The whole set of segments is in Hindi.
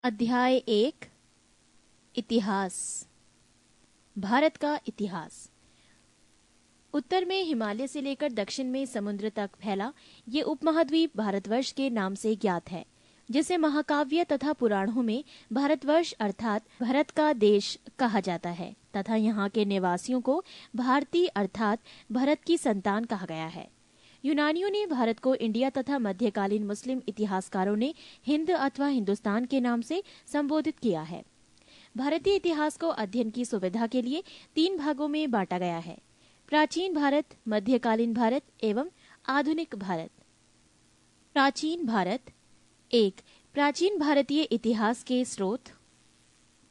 अध्याय 1 इतिहास। भारत का इतिहास। उत्तर में हिमालय से लेकर दक्षिण में समुद्र तक फैला ये उपमहाद्वीप भारतवर्ष के नाम से ज्ञात है, जिसे महाकाव्य तथा पुराणों में भारतवर्ष अर्थात भरत का देश कहा जाता है तथा यहाँ के निवासियों को भारतीय अर्थात भरत की संतान कहा गया है। यूनानियों ने भारत को इंडिया तथा मध्यकालीन मुस्लिम इतिहासकारों ने हिंद अथवा हिंदुस्तान के नाम से संबोधित किया है। भारतीय इतिहास को अध्ययन की सुविधा के लिए 3 भागों में बांटा गया है: प्राचीन भारत, मध्यकालीन भारत एवं आधुनिक भारत। प्राचीन भारत। 1. प्राचीन भारतीय इतिहास के स्रोत।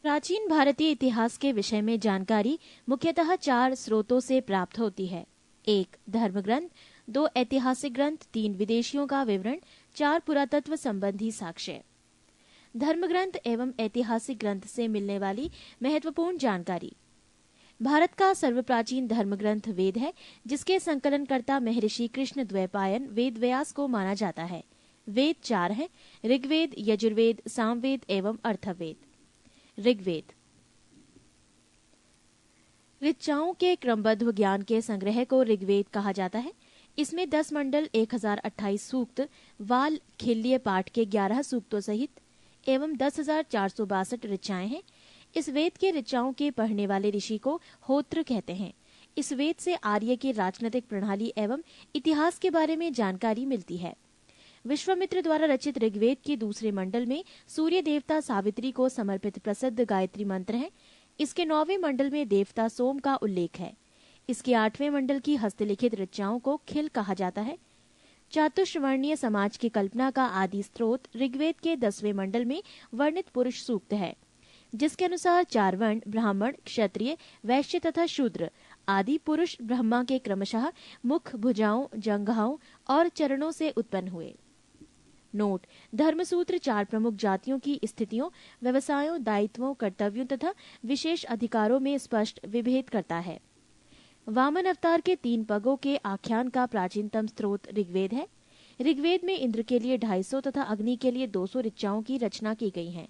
प्राचीन भारतीय इतिहास के विषय में जानकारी मुख्यतः 4 स्रोतों से प्राप्त होती है: 1. धर्मग्रंथ, 2 ऐतिहासिक ग्रंथ, 3 विदेशियों का विवरण, 4 पुरातत्व संबंधी साक्ष्य। धर्मग्रंथ एवं ऐतिहासिक ग्रंथ से मिलने वाली महत्वपूर्ण जानकारी। भारत का सर्वप्राचीन धर्मग्रंथ वेद है, जिसके संकलनकर्ता महर्षि कृष्ण द्वैपायन वेद व्यास को माना जाता है। वेद 4 हैं: ऋग्वेद, यजुर्वेद, सामवेद एवं अथर्ववेद। ऋग्वेद ऋचाओं के क्रमबद्ध ज्ञान के संग्रह को ऋग्वेद कहा जाता है। इसमें 10 मंडल, 1028 सूक्त, वाल खिल्य पाठ के 11 सूक्तों सहित एवं 10,462 ऋचाएं हैं। इस वेद के ऋचाओं के पढ़ने वाले ऋषि को होत्र कहते हैं। इस वेद से आर्य की राजनीतिक प्रणाली एवं इतिहास के बारे में जानकारी मिलती है। विश्वामित्र द्वारा रचित ऋग्वेद के दूसरे मंडल में सूर्य देवता सावित्री को समर्पित प्रसिद्ध गायत्री मंत्र है। इसके 9वें मंडल में देवता सोम का उल्लेख है। इसके 8वें मंडल की हस्तलिखित ऋचाओं को खिल कहा जाता है। चातुर्वर्णीय समाज की कल्पना का आदि स्रोत ऋग्वेद के 10वें मंडल में वर्णित पुरुष सूक्त है, जिसके अनुसार 4 वर्ण ब्राह्मण, क्षत्रिय, वैश्य तथा शूद्र आदि पुरुष ब्रह्मा के क्रमशः मुख, भुजाओं, जंघाओं और चरणों से उत्पन्न हुए। नोट: धर्मसूत्र 4 प्रमुख जातियों की स्थितियों, व्यवसायों, दायित्वों, कर्तव्यों तथा विशेष अधिकारों में स्पष्ट विभेद करता है। वामन अवतार के 3 पगों के आख्यान का प्राचीनतम स्रोत ऋग्वेद है। ऋग्वेद में इंद्र के लिए 250 तथा अग्नि के लिए 200 ऋचाओं की रचना की गई है।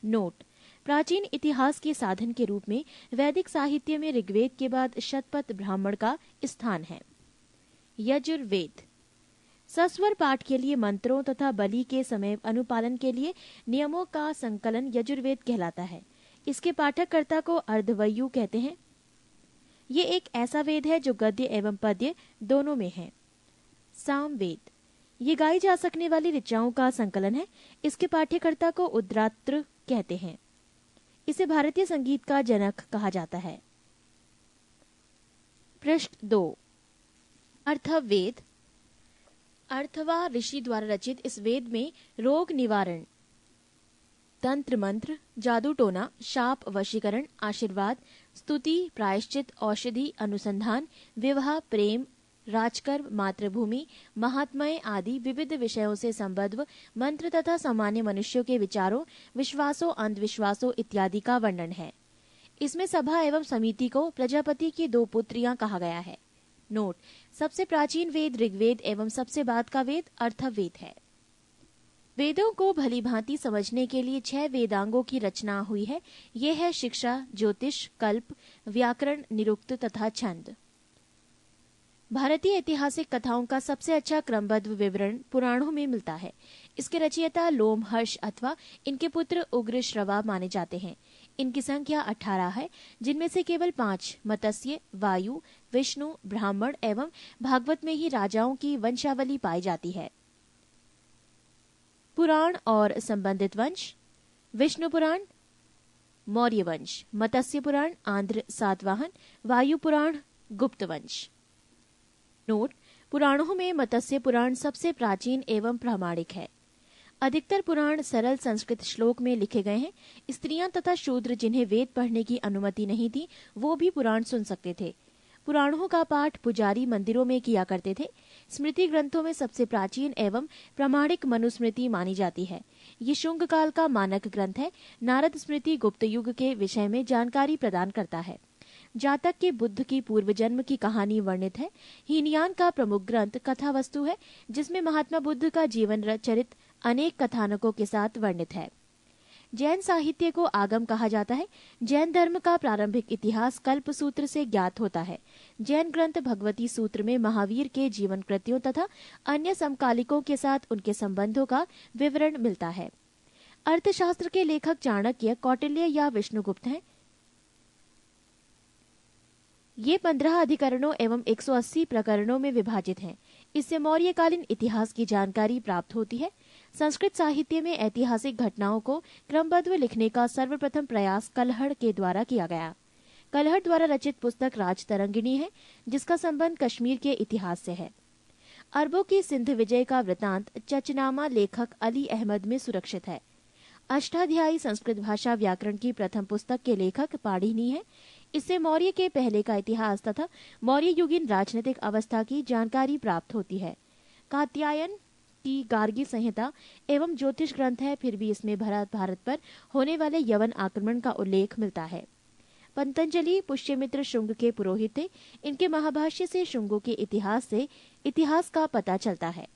नोट: प्राचीन इतिहास के साधन के रूप में वैदिक साहित्य में ऋग्वेद के बाद शतपथ ब्राह्मण का स्थान है। यजुर्वेद सस्वर पाठ के लिए मंत्रों तथा बलि के समय अनुपालन के लिए नियमों का संकलन यजुर्वेद कहलाता है। इसके पाठककर्ता को अर्धवयु कहते हैं। ये एक ऐसा वेद है जो गद्य एवं पद्य दोनों में है। सामवेद ये गाई जा सकने वाली ऋचाओं का संकलन है। इसके पाठ्यकर्ता को उद्रात्र कहते हैं। इसे भारतीय संगीत का जनक कहा जाता है। पृष्ठ 2 अर्थवेद। अर्थवा ऋषि द्वारा रचित इस वेद में रोग निवारण, तंत्र मंत्र, जादू टोना, शाप वशीकरण, आशीर्वाद, स्तुति, प्रायश्चित, औषधि, अनुसंधान, विवाह, प्रेम, राजकर्म, मातृभूमि, महात्म्य आदि विविध विषयों से संबद्ध मंत्र तथा सामान्य मनुष्यों के विचारों, विश्वासों, अंधविश्वासों इत्यादि का वर्णन है। इसमें सभा एवं समिति को प्रजापति की 2 पुत्रियां कहा गया है। नोट: सबसे प्राचीन वेद ऋग्वेद एवं सबसे बाद का वेद अर्थवेद है। वेदों को भली भांति समझने के लिए 6 वेदांगों की रचना हुई है। ये है शिक्षा, ज्योतिष, कल्प, व्याकरण, निरुक्त तथा छंद। भारतीय ऐतिहासिक कथाओं का सबसे अच्छा क्रमबद्ध विवरण पुराणों में मिलता है। इसके रचयिता लोमहर्ष अथवा इनके पुत्र उग्र श्रवा माने जाते हैं। इनकी संख्या 18 है, जिनमें से केवल 5 मत्स्य, वायु, विष्णु, ब्राह्मण एवं भागवत में ही राजाओं की वंशावली पाई जाती है। पुराण और संबंधित वंश: विष्णु पुराण, मौर्य वंश, मत्स्य पुराण, आंध्र सातवाहन, वायु पुराण, गुप्त वंश। नोट: पुराणों में मत्स्य पुराण सबसे प्राचीन एवं प्रामाणिक है। अधिकतर पुराण सरल संस्कृत श्लोक में लिखे गए हैं। स्त्रियां तथा शूद्र जिन्हें वेद पढ़ने की अनुमति नहीं थी, वो भी पुराण सुन सकते थे। पुराणों का पाठ पुजारी मंदिरों में किया करते थे। स्मृति ग्रंथों में सबसे प्राचीन एवं प्रामाणिक मनुस्मृति मानी जाती है। ये शुंग काल का मानक ग्रंथ है। नारद स्मृति गुप्त युग के विषय में जानकारी प्रदान करता है। जातक के बुद्ध की पूर्व जन्म की कहानी वर्णित है। हीनयान का प्रमुख ग्रंथ कथा वस्तु है, जिसमें महात्मा बुद्ध का जीवन चरित अनेक कथानकों के साथ वर्णित है। जैन साहित्य को आगम कहा जाता है। जैन धर्म का प्रारंभिक इतिहास कल्प सूत्र से ज्ञात होता है। जैन ग्रंथ भगवती सूत्र में महावीर के जीवन कृत्यों तथा अन्य समकालिकों के साथ उनके संबंधों का विवरण मिलता है। अर्थशास्त्र के लेखक चाणक्य, कौटिल्य या विष्णुगुप्त हैं। ये 15 अधिकरणों एवं 180 प्रकरणों में विभाजित हैं। इससे मौर्यकालीन इतिहास की जानकारी प्राप्त होती है। संस्कृत साहित्य में ऐतिहासिक घटनाओं को क्रमबद्ध लिखने का सर्वप्रथम प्रयास कलहड़ के द्वारा किया गया। कलहड़ द्वारा रचित पुस्तक राजतरंगिणी है, जिसका संबंध कश्मीर के इतिहास से है। अरबों की सिंध विजय का वृतांत चचनामा लेखक अली अहमद में सुरक्षित है। अष्टाध्यायी संस्कृत भाषा व्याकरण की प्रथम पुस्तक के लेखक पाणिनि है। इससे मौर्य के पहले का इतिहास तथा मौर्य युगीन राजनीतिक अवस्था की जानकारी प्राप्त होती है। कात्यायन की गार्गी संहिता एवं ज्योतिष ग्रंथ है, फिर भी इसमें भारत पर होने वाले यवन आक्रमण का उल्लेख मिलता है। पतंजलि पुष्यमित्र शुंग के पुरोहित थे। इनके महाभाष्य से शुंगों के इतिहास का पता चलता है।